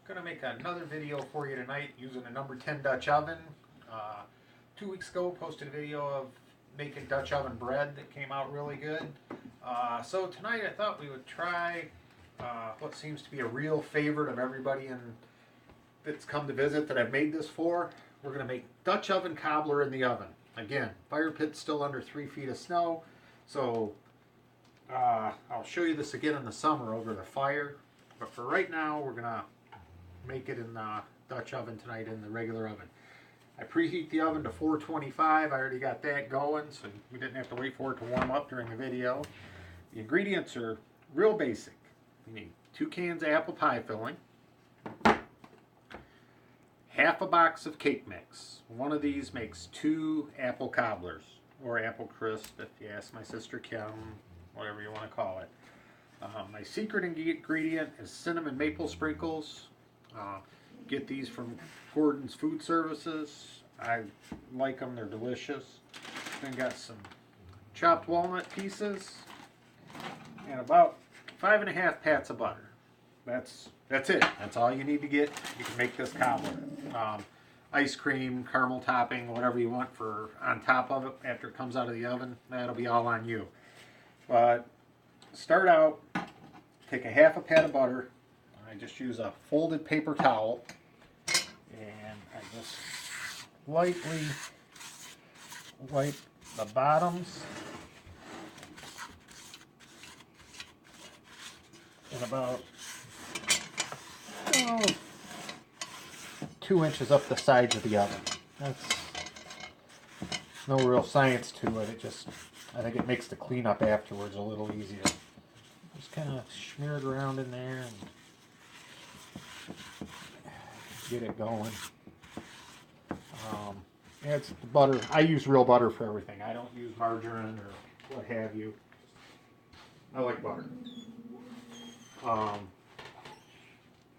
Gonna make another video for you tonight using a number 10 Dutch oven. 2 weeks ago posted a video of making Dutch oven bread that came out really good. So tonight I thought we would try what seems to be a real favorite of everybody that's come to visit that I've made this for. We're gonna make Dutch oven cobbler in the oven. Again, fire pit's still under 3 feet of snow, so I'll show you this again in the summer over the fire. But for right now, we're gonna make it in the Dutch oven tonight in the regular oven. I preheat the oven to 425. I already got that going, so we didn't have to wait for it to warm up during the video. The ingredients are real basic. You need 2 cans of apple pie filling, half a box of cake mix. One of these makes 2 apple cobblers, or apple crisp if you ask my sister Kim, whatever you want to call it. My secret ingredient is cinnamon maple sprinkles. Get these from Gordon's Food Services. I like them, they're delicious. Then got some chopped walnut pieces and about 5½ pats of butter. That's it. That's all you need to get. You can make this cobbler. Ice cream, caramel topping, whatever you want for on top of it after it comes out of the oven. That'll be all on you. But start out, take a half a pat of butter. I just use a folded paper towel and I just lightly wipe the bottoms and about 2 inches up the sides of the oven. That's no real science to it. I think it makes the cleanup afterwards a little easier. Just kind of smear it around in there and get it going. It's butter. I use real butter for everything. I don't use margarine or what have you. I like butter.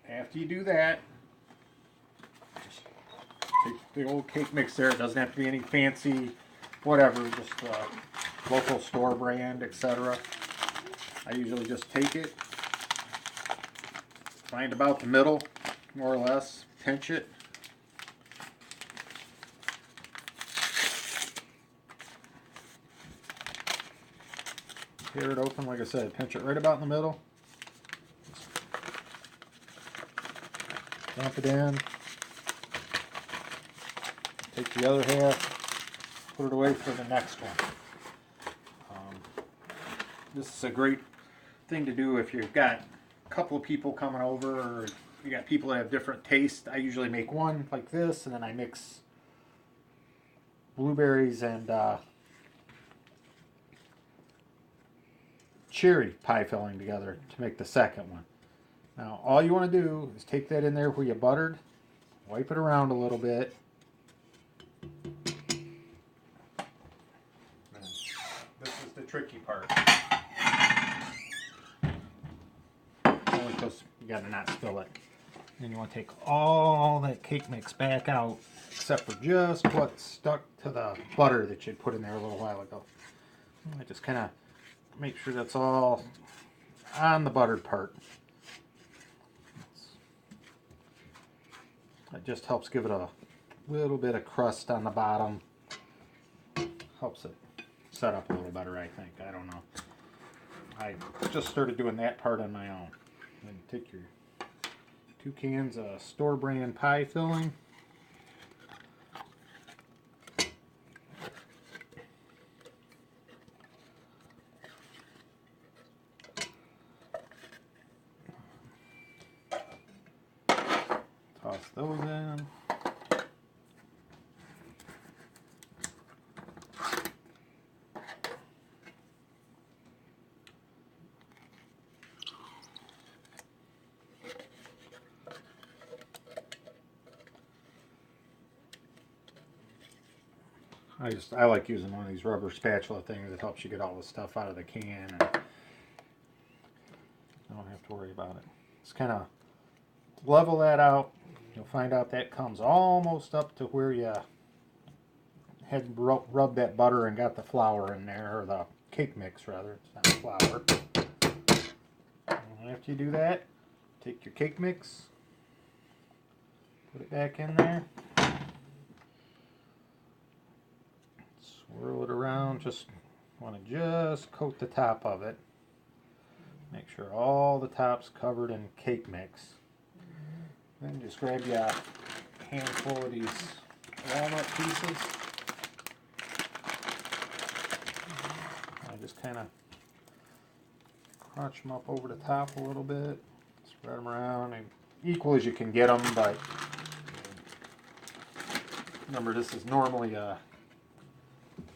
After you do that, just take the old cake mix there. It doesn't have to be any fancy whatever, just local store brand, etc. I usually just take it, find about the middle, more or less, pinch it. Tear it open, like I said, pinch it right about in the middle. Dump it in. Take the other half, put it away for the next one. This is a great thing to do if you've got a couple of people coming over, or you got people that have different tastes. I usually make one like this, and then I mix blueberries and cherry pie filling together to make the second one. Now all you want to do is take that in there where you buttered, wipe it around a little bit. And this is the tricky part. Only because you got to not spill it. Then you want to take all that cake mix back out, except for just what stuck to the butter that you'd put in there a little while ago. I just kind of make sure that's all on the buttered part. It just helps give it a little bit of crust on the bottom. Helps it set up a little better, I think. I don't know. I just started doing that part on my own. Then take your 2 cans of store brand pie filling. Toss those in. I like using one of these rubber spatula things that helps you get all the stuff out of the can, and I don't have to worry about it. Just kind of level that out. You'll find out that comes almost up to where you had rubbed that butter and got the flour in there, or the cake mix rather. It's not flour. And after you do that, take your cake mix, Put it back in there. Swirl it around. Just want to just coat the top of it. Make sure all the top's covered in cake mix. Then just grab you a handful of these walnut pieces. I just kind of crunch them up over the top a little bit. Spread them around, and equal as you can get them, but remember this is normally a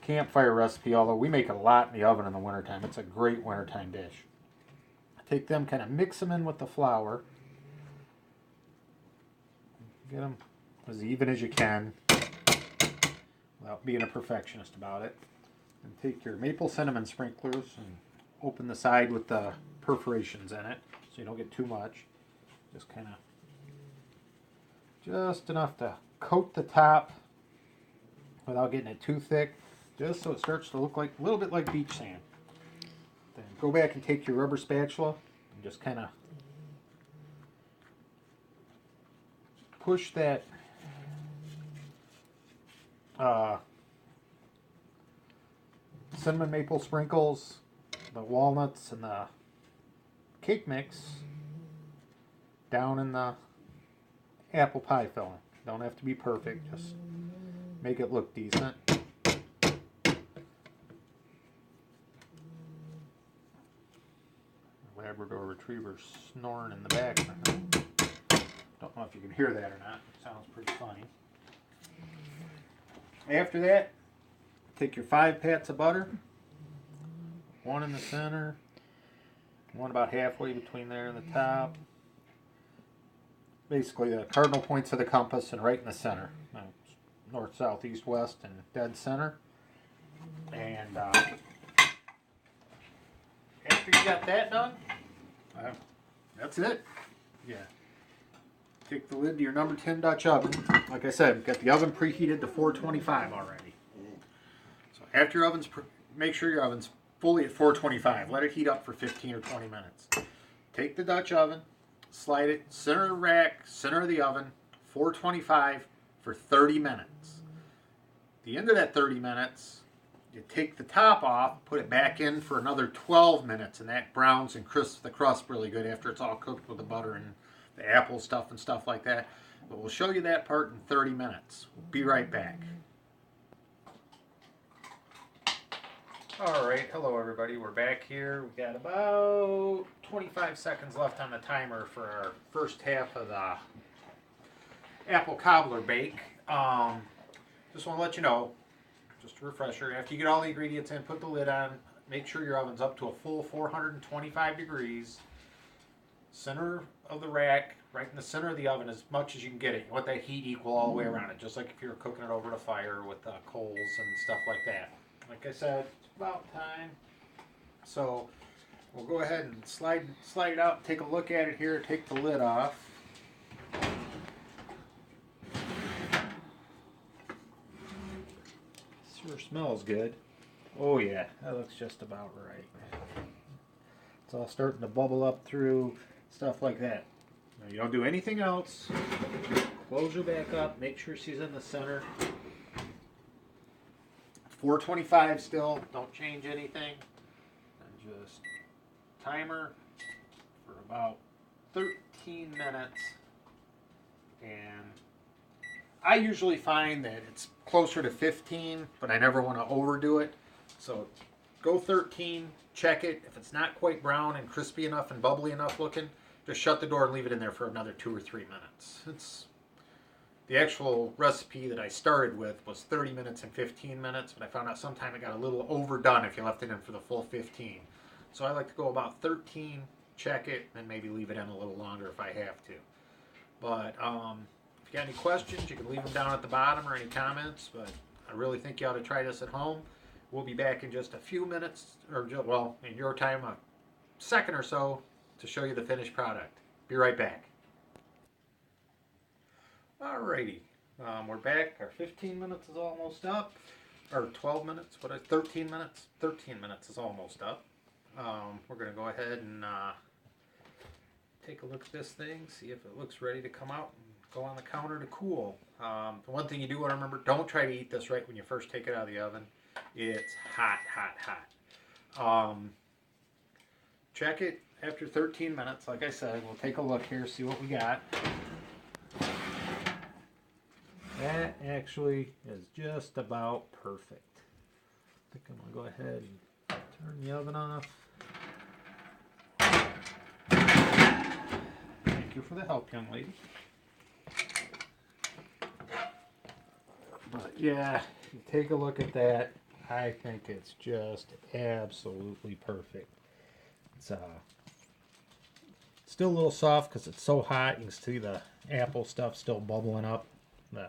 campfire recipe, although we make a lot in the oven in the wintertime. It's a great wintertime dish. Take them, kind of mix them in with the flour. Get them as even as you can without being a perfectionist about it. And take your maple cinnamon sprinklers and open the side with the perforations in it so you don't get too much. Just kind of, just enough to coat the top without getting it too thick, just so it starts to look like a little bit like beach sand. Then go back and take your rubber spatula and just kind of push that cinnamon maple sprinkles, the walnuts, and the cake mix down in the apple pie filling. Don't have to be perfect, just make it look decent. Labrador retriever snoring in the background. Don't know if you can hear that or not. It sounds pretty funny. After that, take your 5 pats of butter, one in the center, one about halfway between there and the top. Basically the cardinal points of the compass and right in the center. North, south, east, west, and dead center. And after you got that done, that's it. Yeah. Take the lid to your number 10 Dutch oven. Like I said, we've got the oven preheated to 425 already. So after your oven's, make sure your oven's fully at 425. Let it heat up for 15 or 20 minutes. Take the Dutch oven, slide it center of the rack, center of the oven, 425 for 30 minutes. At the end of that 30 minutes, you take the top off, put it back in for another 12 minutes, and that browns and crisps the crust really good after it's all cooked with the butter and the apple stuff and stuff like that. But we'll show you that part in 30 minutes. We'll be right back. Alright, hello everybody. We're back here. We've got about 25 seconds left on the timer for our first half of the apple cobbler bake. Just want to let you know, just a refresher, after you get all the ingredients in, put the lid on, make sure your oven's up to a full 425 degrees. Center of the rack, right in the center of the oven as much as you can get it. You want that heat equal all the way around it, just like if you were cooking it over the fire with coals and stuff like that. Like I said, it's about time. So we'll go ahead and slide it out, take a look at it here, take the lid off. Sure smells good. Oh yeah, that looks just about right. It's all starting to bubble up through, stuff like that. Now you don't do anything else. Close her back up, make sure she's in the center. 425 still, don't change anything. And just timer for about 13 minutes. And I usually find that it's closer to 15, but I never want to overdo it. So go 13, check it. If it's not quite brown and crispy enough and bubbly enough looking, just shut the door and leave it in there for another 2 or 3 minutes. It's the actual recipe that I started with was 30 minutes and 15 minutes, but I found out sometime it got a little overdone if you left it in for the full 15. So I like to go about 13, check it, and maybe leave it in a little longer if I have to. But if you got any questions, you can leave them down at the bottom or any comments, but I really think you ought to try this at home. We'll be back in just a few minutes, or well, in your time, a second or so, to show you the finished product. Be right back. Alrighty, we're back. Our 15 minutes is almost up, or 12 minutes, 13 minutes? 13 minutes is almost up. We're going to go ahead and take a look at this thing, see if it looks ready to come out and go on the counter to cool. The one thing you do want to remember, don't try to eat this right when you first take it out of the oven. It's hot, hot, hot. Check it after 13 minutes. Like I said, we'll take a look here, see what we got. That actually is just about perfect. I think I'm going to go ahead and turn the oven off. Thank you for the help, young lady. But yeah, you take a look at that. I think it's just absolutely perfect. It's still a little soft because it's so hot. You can see the apple stuff still bubbling up. The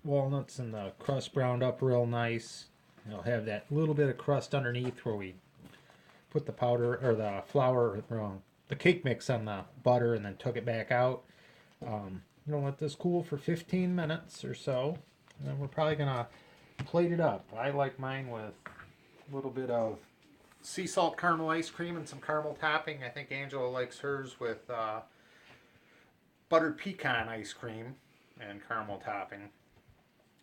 walnuts and the crust browned up real nice. You'll have that little bit of crust underneath where we put the powder or the flour, the cake mix on the butter and then took it back out. You'll let this cool for 15 minutes or so, and then we're probably gonna plate it up. I like mine with a little bit of sea salt caramel ice cream and some caramel topping. I think Angela likes hers with buttered pecan ice cream and caramel topping.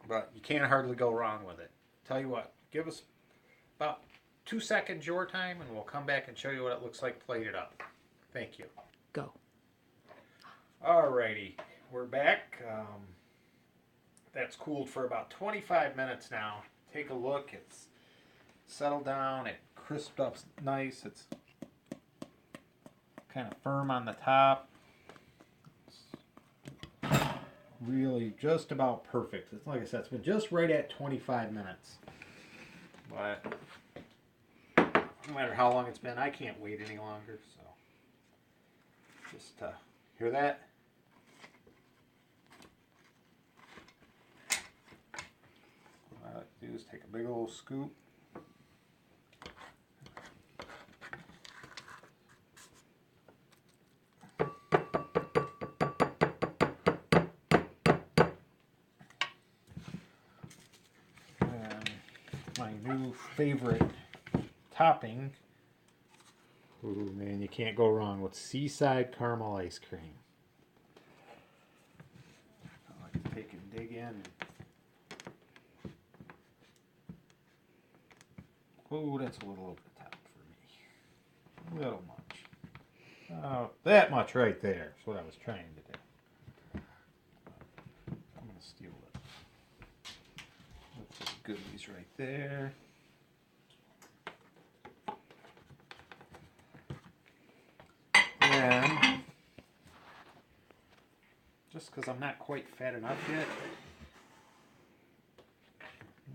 But you can't hardly go wrong with it. Tell you what, give us about 2 seconds your time and we'll come back and show you what it looks like plated up. Thank you. Go. Alrighty, we're back. That's cooled for about 25 minutes now. Take a look. It's settled down. It crisped up nice. It's kind of firm on the top. Really just about perfect. It's like I said, it's been just right at 25 minutes. But no matter how long it's been, I can't wait any longer. So just hear that? What I like to do is take a big old scoop. My new favorite topping. Ooh, man, you can't go wrong with seaside caramel ice cream. I like to take and dig in. Oh, that's a little over the top for me. A little much. Oh, that much right there is what I was trying to do. I'm going to steal it. That's the goodies right there. And just because I'm not quite fat enough yet,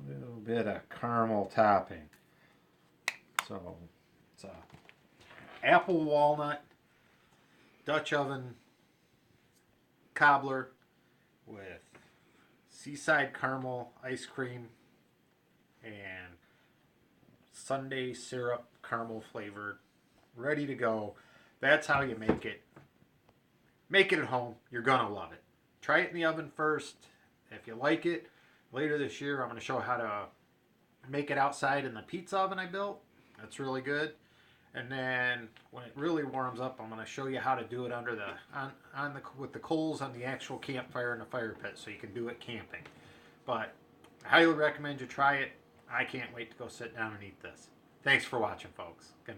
a little bit of caramel topping. So it's a apple walnut Dutch oven cobbler with seaside caramel ice cream and sundae syrup caramel flavored, ready to go. That's how you make it. Make it at home. You're gonna love it. Try it in the oven first. If you like it, later this year I'm going to show how to make it outside in the pizza oven I built. That's really good. And then when it really warms up, I'm going to show you how to do it under the with the coals on the actual campfire in the fire pit, so you can do it camping. But I highly recommend you try it. I can't wait to go sit down and eat this. Thanks for watching, folks. Good night.